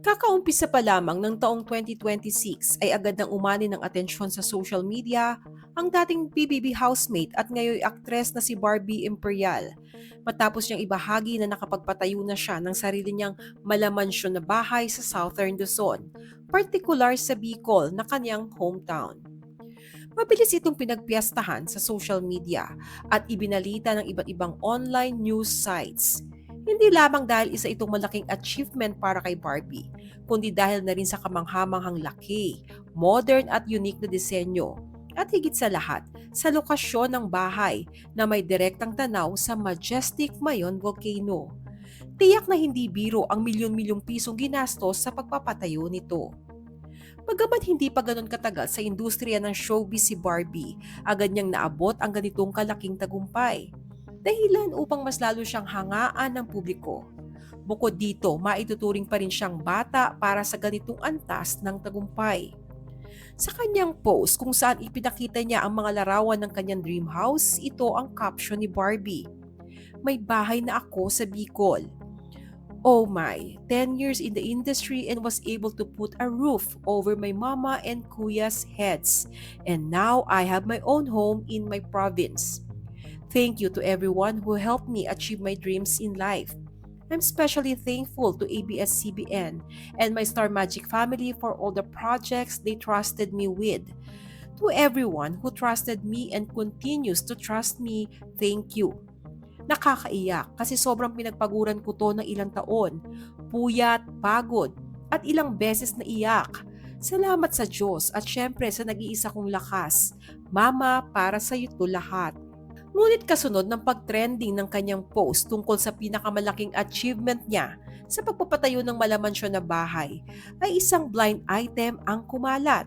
Kakaumpisa pa lamang ng taong 2026 ay agad nang umani ng atensyon sa social media ang dating PBB housemate at ngayoy aktres na si Barbie Imperial. Matapos niyang ibahagi na nakapagpatayo na siya ng sarili niyang malamansyon na bahay sa Southern Luzon, partikular sa Bicol na kanyang hometown. Mabilis itong pinagpiyastahan sa social media at ibinalita ng iba't ibang online news sites. Hindi lamang dahil isa itong malaking achievement para kay Barbie, kundi dahil na rin sa kamanghamanghang laki, modern at unique na disenyo. At higit sa lahat, sa lokasyon ng bahay na may direktang tanaw sa majestic Mayon Volcano. Tiyak na hindi biro ang milyon-milyong pisong ginastos sa pagpapatayo nito. Bagamat hindi pa ganon katagal sa industriya ng showbiz si Barbie, agad niyang naabot ang ganitong kalaking tagumpay. Dahilan upang mas lalo siyang hangaan ng publiko. Bukod dito, maituturing pa rin siyang bata para sa ganitong antas ng tagumpay. Sa kanyang post kung saan ipinakita niya ang mga larawan ng kanyang dream house, ito ang caption ni Barbie. May bahay na ako sa Bicol. Oh my, 10 years in the industry and was able to put a roof over my mama and kuya's heads. And now I have my own home in my province. Thank you to everyone who helped me achieve my dreams in life. I'm especially thankful to ABS-CBN and my Star Magic family for all the projects they trusted me with. To everyone who trusted me and continues to trust me, thank you. Nakakaiyak kasi sobrang pinagpaguran ko to ng ilang taon. Puyat, pagod, at ilang beses na iyak. Salamat sa Diyos at syempre sa nag-iisa kong lakas. Mama, para sa iyo to lahat. Ngunit kasunod ng pag-trending ng kanyang post tungkol sa pinakamalaking achievement niya sa pagpapatayo ng malamansyon na bahay, ay isang blind item ang kumalat.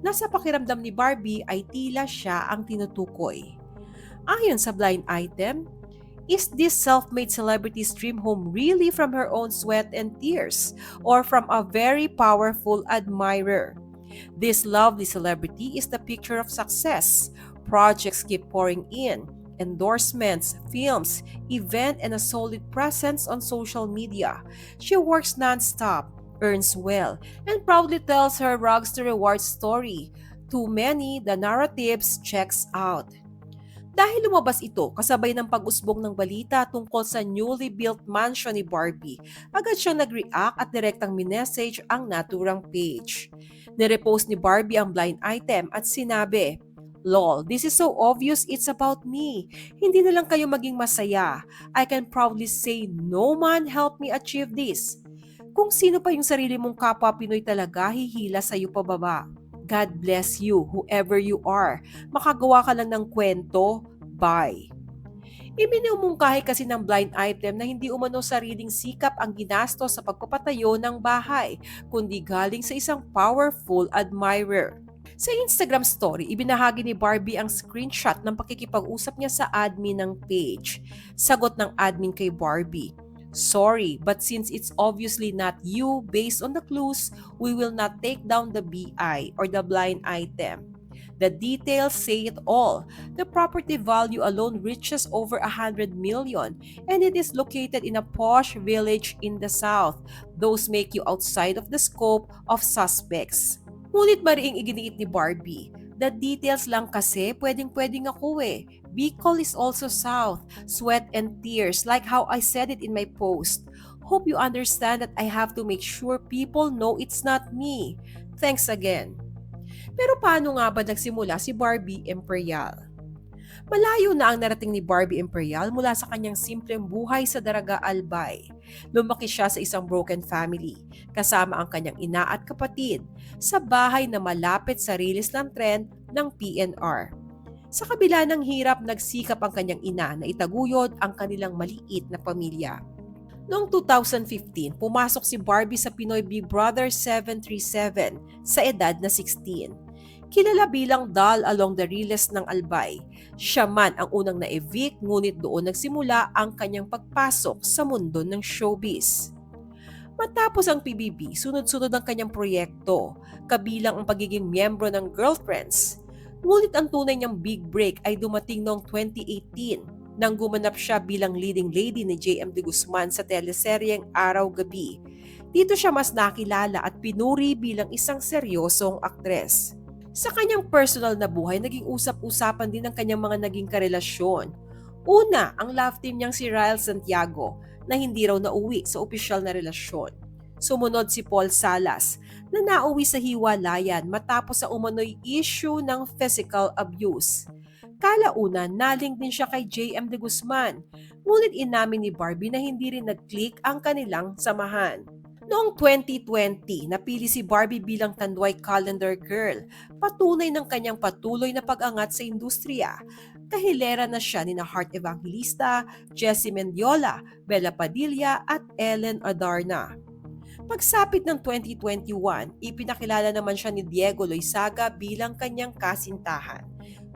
Nasa pakiramdam ni Barbie ay tila siya ang tinutukoy. Ayon sa blind item, is this self-made celebrity's dream home really from her own sweat and tears or from a very powerful admirer? This lovely celebrity is the picture of success. Projects keep pouring in, endorsements, films, event, and a solid presence on social media. She works non-stop, earns well, and proudly tells her rags to reward story. To many, the narratives checks out. Dahil lumabas ito kasabay ng pag-usbong ng balita tungkol sa newly built mansion ni Barbie, agad siyang nag-react at direktang minessage ang naturang page. Nirepost ni Barbie ang blind item at sinabi, "Lol, this is so obvious it's about me. Hindi na lang kayo maging masaya. I can proudly say no man helped me achieve this. Kung sino pa yung sarili mong kapwa Pinoy talaga, hihila sa iyo pababa. God bless you, whoever you are. Makagawa ka lang ng kwento. Bye." Iminumungkahi kasi ng blind item na hindi umano sariling sikap ang ginastos sa pagpapatayo ng bahay, kundi galing sa isang powerful admirer. Sa Instagram story, ibinahagi ni Barbie ang screenshot ng pakikipag-usap niya sa admin ng page. Sagot ng admin kay Barbie, "Sorry, but since it's obviously not you based on the clues, we will not take down the BI or the blind item. The details say it all. The property value alone reaches over 100 million and it is located in a posh village in the south. Those make you outside of the scope of suspects." Ngunit mariing iginiit ni Barbie, "The details lang kasi pwedeng-pwedeng ako eh. Bicol is also south, sweat and tears like how I said it in my post. Hope you understand that I have to make sure people know it's not me. Thanks again." Pero paano nga ba nagsimula si Barbie Imperial? Malayo na ang narating ni Barbie Imperial mula sa kanyang simpleng buhay sa Daraga Albay. Lumaki siya sa isang broken family, kasama ang kanyang ina at kapatid, sa bahay na malapit sa rilis ng tren ng PNR. Sa kabila ng hirap, nagsikap ang kanyang ina na itaguyod ang kanilang maliit na pamilya. Noong 2015, pumasok si Barbie sa Pinoy Big Brother 737 sa edad na 16. Kilala bilang doll along the riles ng Albay. Siya man ang unang na-evict, ngunit doon nagsimula ang kanyang pagpasok sa mundo ng showbiz. Matapos ang PBB, sunod-sunod ang kanyang proyekto, kabilang ang pagiging miyembro ng Girlfriends. Ngunit ang tunay niyang big break ay dumating noong 2018 nang gumanap siya bilang leading lady ni JM De Guzman sa teleseryeng Araw-Gabi. Dito siya mas nakilala at pinuri bilang isang seryosong aktres. Sa kanyang personal na buhay, naging usap-usapan din ang kanyang mga naging karelasyon. Una, ang love team niyang si Ryle Santiago na hindi raw nauwi sa opisyal na relasyon. Sumunod si Paul Salas na nauwi sa hiwalayan matapos sa umano'y issue ng physical abuse. Kalaunan, naling din siya kay JM De Guzman, ngunit inamin ni Barbie na hindi rin nag-click ang kanilang samahan. Noong 2020, napili si Barbie bilang Tanduay Calendar Girl, patunay ng kanyang patuloy na pag-angat sa industriya. Kahilera na siya ni Heart Evangelista, Jessie Mendiola, Bella Padilla at Ellen Adarna. Pagsapit ng 2021, ipinakilala naman siya ni Diego Loizaga bilang kanyang kasintahan.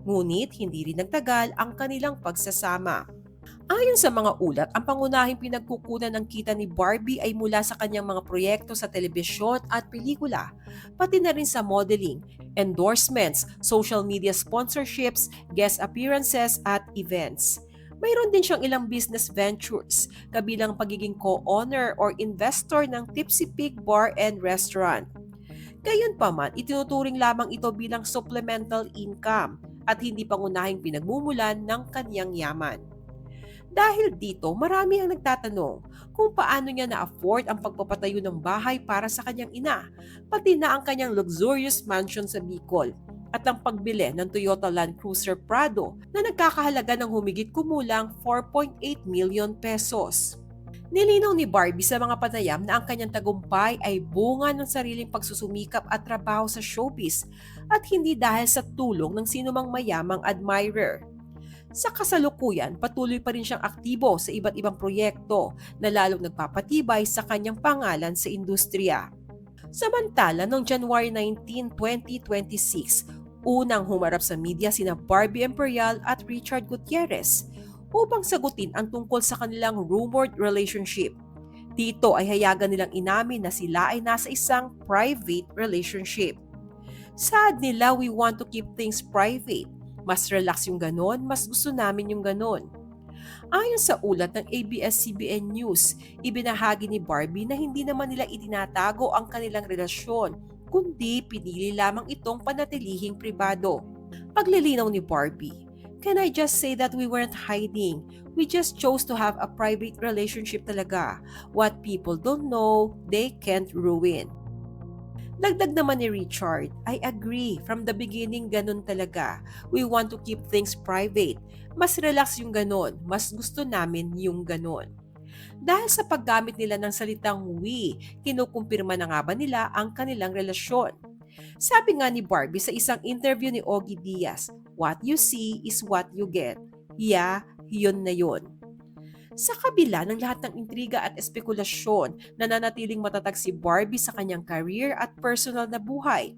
Ngunit hindi rin nagtagal ang kanilang pagsasama. Ayon sa mga ulat, ang pangunahing pinagkukunan ng kita ni Barbie ay mula sa kanyang mga proyekto sa telebisyon at pelikula, pati na rin sa modeling, endorsements, social media sponsorships, guest appearances at events. Mayroon din siyang ilang business ventures, kabilang pagiging co-owner or investor ng Tipsy Pig Bar and Restaurant. Gayunpaman, itinuturing lamang ito bilang supplemental income at hindi pangunahing pinagmumulan ng kanyang yaman. Dahil dito, marami ang nagtatanong kung paano niya na-afford ang pagpapatayo ng bahay para sa kanyang ina, pati na ang kanyang luxurious mansion sa Bicol at ang pagbili ng Toyota Land Cruiser Prado na nagkakahalaga ng humigit kumulang 4.8 million pesos. Nilinaw ni Barbie sa mga panayam na ang kanyang tagumpay ay bunga ng sariling pagsusumikap at trabaho sa showbiz at hindi dahil sa tulong ng sinumang mayamang admirer. Sa kasalukuyan, patuloy pa rin siyang aktibo sa iba't ibang proyekto na lalong nagpapatibay sa kanyang pangalan sa industriya. Samantala, noong January 19, 2026, unang humarap sa media sina Barbie Imperial at Richard Gutierrez upang sagutin ang tungkol sa kanilang rumored relationship. Dito ay hayagan nilang inamin na sila ay nasa isang private relationship. Saad nila, "We want to keep things private. Mas relax yung ganon, mas gusto namin yung ganon." Ayon sa ulat ng ABS-CBN News, ibinahagi ni Barbie na hindi naman nila itinatago ang kanilang relasyon, kundi pinili lamang itong panatilihing pribado. Paglilinaw ni Barbie, "Can I just say that we weren't hiding? We just chose to have a private relationship talaga. What people don't know, they can't ruin." Dagdag naman ni Richard, "I agree, from the beginning ganun talaga. We want to keep things private. Mas relax yung ganun, mas gusto namin yung ganun." Dahil sa paggamit nila ng salitang we, kinukumpirma na nga ba nila ang kanilang relasyon? Sabi nga ni Barbie sa isang interview ni Ogie Diaz, "What you see is what you get. Yeah, yun na yun." Sa kabila ng lahat ng intriga at espekulasyon, nananatiling matatag si Barbie sa kanyang career at personal na buhay.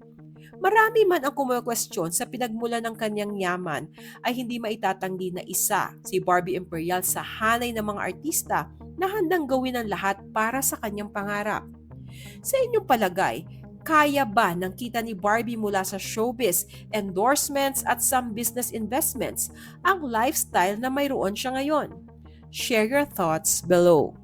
Marami man ang kumukwestiyon sa pinagmulan ng kanyang yaman, ay hindi maitatanggi na isa si Barbie Imperial sa hanay ng mga artista na handang gawin ang lahat para sa kanyang pangarap. Sa inyong palagay, kaya ba ng kita ni Barbie mula sa showbiz, endorsements at some business investments ang lifestyle na mayroon siya ngayon? Share your thoughts below.